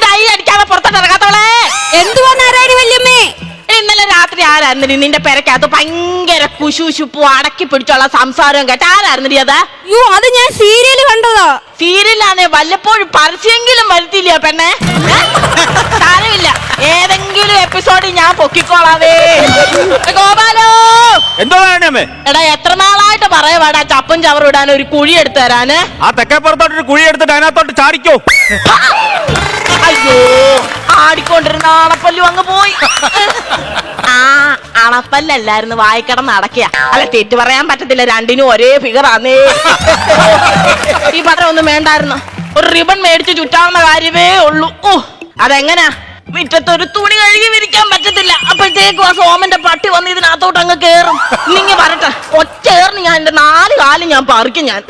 Dye അടിക്കാതെ പുറത്തോട്ട് ഇറങ്ങാത്തോളെ. എന്തുവാ നാരായണി വല്യമ്മേ? ഇന്നലെ രാത്രി ആരായിരുന്നടി നിന്റെ പെരക്കകത്ത് ഭയങ്കര കുശുശുപ്പും അടക്കി പിടിച്ചുള്ള സംസാരവും കേട്ട ആരായിരുന്നടി അത്? യോ, അത് ഞാൻ സീരിയല് കണ്ടതാ. സീരിയലാണെ വല്ലപ്പോഴും പരസ്യെങ്കിലും വരുത്തില്ല പെണ്ണെ. സാരമില്ല, ഏതെങ്കിലും എപ്പിസോഡിൽ ഞാൻ പൊക്കിക്കോളാവേ. ഗോപാലോ, എന്തോ വേണമേ? എടാ എത്ര നാളായിട്ട് പറയവാടാ ചപ്പും ചവറും ഇടാൻ ഒരു കുഴി എടുത്തു തരാന്. ആ തെക്കേപ്പുറത്തോട്ടൊരു കുഴി എടുത്തിട്ട് അതിനകത്തോട്ട് ചാടിക്കോ. അയ്യോ, ആടിക്കൊണ്ടിരുന്ന അണപ്പല്ലു അങ്ങ് പോയി. ആ അണപ്പല്ലല്ലായിരുന്നു, വായിക്കിടന്ന് അടക്കിയ. അല്ല, തെറ്റ് പറയാൻ പറ്റത്തില്ല, രണ്ടിനും ഒരേ ഫിഗറാന്നേ. ഈ പത്രം ഒന്നും വേണ്ടായിരുന്നു, ഒരു റിബൺ മേടിച്ച് ചുറ്റാവുന്ന കാര്യമേ ഉള്ളൂ. ഓ, അതെങ്ങനാ മുറ്റത്തൊരു തുണി കഴുകി വിരിക്കാൻ പറ്റത്തില്ല. അപ്പോഴത്തേക്കും ആ സോമന്റെ പട്ടി വന്ന് ഇതിനകത്തോട്ട് അങ്ങ് കേറും. നിങ്ങ വരട്ടെ, ഒറ്റേറിന് ഞാൻ എന്റെ 4 കാലും ഞാൻ പറിക്കും ഞാൻ.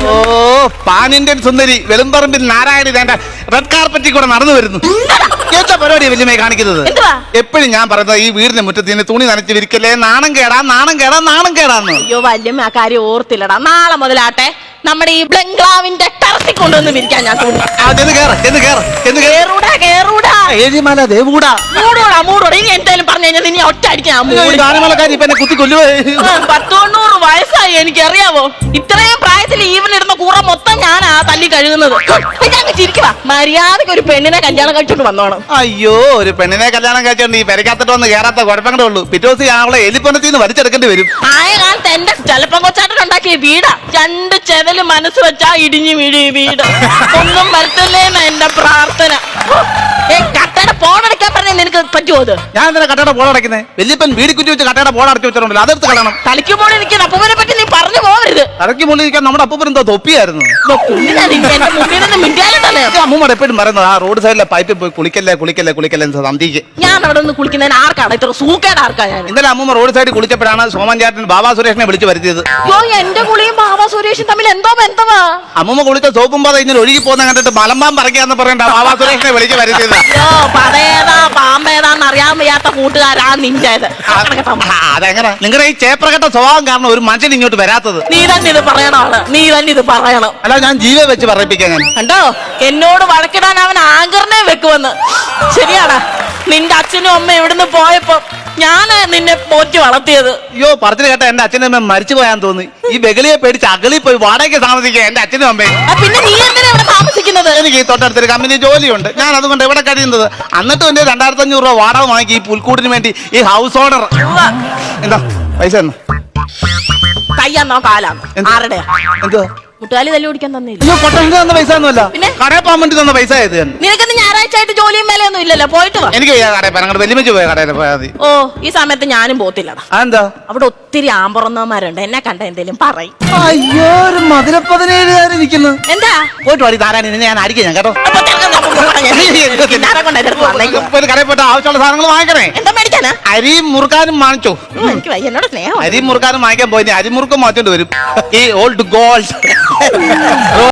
ഓ, പാൻ ഇന്ത്യൻ സുന്ദരി വെളുമ്പറമ്പിൽ നാരായണി വേണ്ട റെഡ് കാർപ്പറ്റിൽ കൂടെ നടന്നു വരുന്നു. എന്താ പരിപാടി വല്യമ്മയെ കാണിക്കുന്നത്? എപ്പോഴും ഞാൻ പറയുന്നത് ഈ വീടിന്റെ മുറ്റത്തിന് തുണി നനച്ച് വിരിക്കല്ലേ, നാണം കേടാ നാണം കേടാ നാണം കേടാന്ന്. അയ്യോ വല്യമ്മ ആ കാര്യം ഓർത്തില്ലടാ. നാളെ മുതലാട്ടെ നമ്മുടെ ഈ ബംഗ്ലാവിന്റെ ടെറസിൽ കൊണ്ടുവന്ന് വിരിക്കാൻ ഞാൻ തുണി. ഇനി എന്തായാലും പറഞ്ഞു കഴിഞ്ഞാൽ ഇനി ഒറ്റ അടിക്കാൻ 190 വയസ്സായി, എനിക്കറിയാവോ. ഇത്രയും പ്രായത്തിൽ ഈവനിടുന്ന കൂറ മൊത്തം ഞാനാ തല്ലി കഴുകുന്നത്. ചിരിക്കുവാ, മര്യാദക്ക് ഒരു പെണ്ണിനെ കല്യാണം കഴിച്ചോണ്ട് വന്നോണം. അയ്യോ, ഒരു പെണ്ണിനെ കല്യാണം കഴിച്ചോണ്ട് ഈ പെരക്കകത്തിട്ട് വന്ന് കേറാത്ത കുഴപ്പങ്ങളേ ഉള്ളൂ. പിറ്റോസി അവളെ എലിപ്പൊന്നത്തിന്ന് വലിച്ചെടുക്കേണ്ടി വരും. ആയ കാലത്ത് എന്റെ ചെലപ്പം കൊച്ചാട്ടൻ ഉണ്ടാക്കിയ വീടാ. 2 ചെതല് മനസ്സ് വെച്ചാ ഇടിഞ്ഞു വീഴി വീട്. ഒന്നും വരുത്തല്ലേന്ന എന്റെ പ്രാർത്ഥന. കട്ടയുടെ പോണടക്കാൻ പറഞ്ഞ നിനക്ക് പറ്റുമോ? അത് ഞാൻ എന്തിനാ കട്ടയുടെ പോളടക്കുന്നത്? വല്യപ്പൻ വീടി കുറ്റി വെച്ച് കട്ടയുടെ പോളടച്ചു വെച്ചിട്ടുണ്ടല്ലോ, അതെടുത്ത് കളയണം. തലയ്ക്ക് മോളിൽ നിൽക്കുന്ന അപ്പൂപ്പനെ പറ്റി നീ പറഞ്ഞു പോകരുത്. തലയ്ക്ക് മുകളിൽ നിൽക്കാൻ നമ്മുടെ അപ്പൂപ്പൻ എന്തോ തൊപ്പിയായിരുന്നു. അമ്മൂമ്മ എപ്പോഴും പറയുന്നത് ആ റോഡ് സൈഡിലെ പൈപ്പിൽ പോയി കുളിക്കല്ലേ കുളിക്കല്ലേ കുളിക്കല്ലേ സന്ധിക്ക്. ഞാൻ അവിടെ നിന്ന് കുളിക്കുന്നതിന് ആർക്കാണ് ഇത്ര സൂക്കേട്? ആർക്കാ? ഞാൻ ഇന്നലെ അമ്മൂമ്മ റോഡ് സൈഡിൽ കുളിച്ചപ്പോഴാണ് സോമൻ ചേട്ടൻ ബാബാ സുരേഷിനെ വിളിച്ചു വരുത്തിയത്. അയ്യോ, എന്റെ കുളിയും ബാബാ സുരേഷും തമ്മിൽ എന്തോ ബന്ധമാ. അമ്മൂമ്മ കുളിച്ച സോപ്പും പാത ഇങ്ങനെ ഒഴുകി പോകുന്ന കണ്ടിട്ട് മലമ്പാൻ പറയാന്ന് പറയണ്ട ബാബാ സുരേഷിനെ വിളിച്ചു വരുത്തിയത്. അയ്യോ, പതേതാ പാമ്പേതാന്ന് അറിയാൻ വയ്യാത്ത കൂട്ടുകാരാ നിന്റേത്. അതെങ്ങനെ നിങ്ങളുടെ ഈ ചേപ്രകെട്ട സ്വഭാവം കാരണം ഒരു മനുഷ്യൻ ഇങ്ങോട്ട് വരാത്തത്? നീ തന്നെ ഇത് പറയണമാണ്, നീ തന്നെ ഇത് പറയണം. അല്ല, ഞാൻ ജീവ വെച്ച് പറയിപ്പിക്കാൻ. ഞാൻ കണ്ടോ, എന്നോട് വഴക്കിടാൻ അവൻ ആങ്കറിനെ വെക്കുവന്ന്. ശരിയാടാ, നിന്റെ അച്ഛനും അമ്മ ഇവിടുന്ന് പോയപ്പോ ഞാന് നിന്നെ പോറ്റി വളർത്തിയത്. അയ്യോ, പറഞ്ഞു കേട്ട എന്റെ അച്ഛനും അമ്മ മരിച്ചു പോയാൻ തോന്നി. ഈ ബഗലിയെ പേടിച്ച് അകലി പോയി വാടകയ്ക്ക് താമസിക്കുക എന്റെ അച്ഛനും അമ്മയും. പിന്നെ നീ എന്തിനാ ഇവിടെ താമസിക്കുന്നത്? എനിക്ക് ഈ തൊട്ടടുത്തൊരു കമ്പനി ജോലിയുണ്ട്, ഞാൻ അതുകൊണ്ട് ഇവിടെ കഴിയുന്നത്. എന്നിട്ട് എന്റെ 2500 രൂപ വാടക വാങ്ങി ഈ പുൽക്കൂടിന് വേണ്ടി ഈ ഹൗസ് ഓണർ. എന്താ പൈസ കയ്യാന്നോ കാലാന്നോ? ആരുടെ? എന്തോ മുട്ടുകാലി തല്ലി ഓടിക്കാൻ തന്നില്ല. അയ്യോ, പൊട്ടലിന് തന്ന പൈസ ഒന്നുമല്ല, പിന്നെ കടയിൽ പോകാൻ വേണ്ടി തന്ന പൈസ ആയത്. നിനക്ക് ഞായറാഴ്ച ആയിട്ട് ജോലിയും മേലെയൊന്നും ഇല്ലല്ലോ, പോയിട്ട് വാ. എനിക്ക് കടയിൽ പോയാൽ വലിയ പോയ കടയിൽ പോയാൽ മതി. ഓ, ഈ സമയത്ത് ഞാനും പോത്തില്ലടാ. എന്താ? അവിടെ ഒത്തിരി ആമ്പറന്നവന്മാരുണ്ട്, എന്നെ കണ്ട എന്തേലും പറയും. അയ്യോ, ഒരു മധുര17 നിൽക്കുന്നു. എന്താ? പോയിട്ട് വാടി താരാണി, നിന്നെ ഞാൻ അടിക്കാം ഞാൻ കേട്ടോ. കടയിൽ പോയിട്ട് ആവശ്യമുള്ള സാധനങ്ങൾ വാങ്ങിക്കണേ. എന്താ മേടിക്കാനാ? അരിയും മുറുക്കാനും വാങ്ങിച്ചോ? എനിക്ക് എന്നോട് സ്നേഹം. അരിയും മുറുക്കാനും വാങ്ങിക്കാൻ പോയി, അരിമുറുക്കം മാറ്റേണ്ടി വരും. ഈ ഓൾഡ് ഗോൾഡ്